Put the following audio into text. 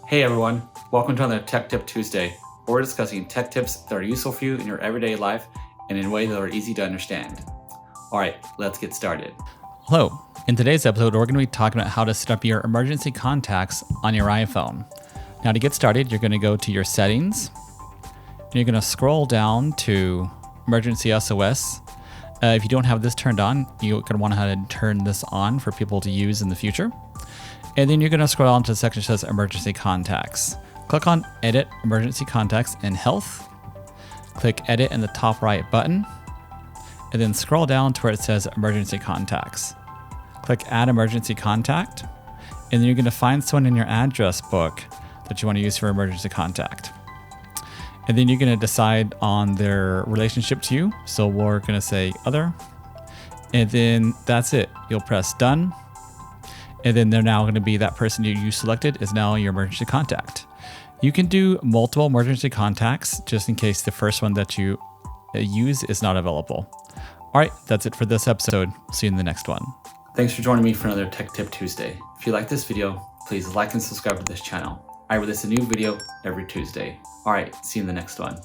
Hey everyone, welcome to another Tech Tip Tuesday. We're discussing tech tips that are useful for you in your everyday life and in ways that are easy to understand. All right, let's get started. Hello. In today's episode, we're going to be talking about how to set up your emergency contacts on your iPhone. Now to get started, you're going to go to your settings. And you're going to scroll down to emergency SOS. If you don't have this turned on, you're going to want to turn this on for people to use in the future. And then you're going to scroll down to the section that says emergency contacts. Click on edit emergency contacts in health. Click edit in the top right button. And then scroll down to where it says emergency contacts. Click add emergency contact. And then you're going to find someone in your address book that you want to use for emergency contact. And then you're going to decide on their relationship to you. So we're going to say other. And then that's it. You'll press done. And then they're now going to be that person you selected is now your emergency contact. You can do multiple emergency contacts just in case the first one that you use is not available. All right, that's it for this episode. See you in the next one. Thanks for joining me for another Tech Tip Tuesday. If you like this video, please like and subscribe to this channel. I release a new video every Tuesday. All right, see you in the next one.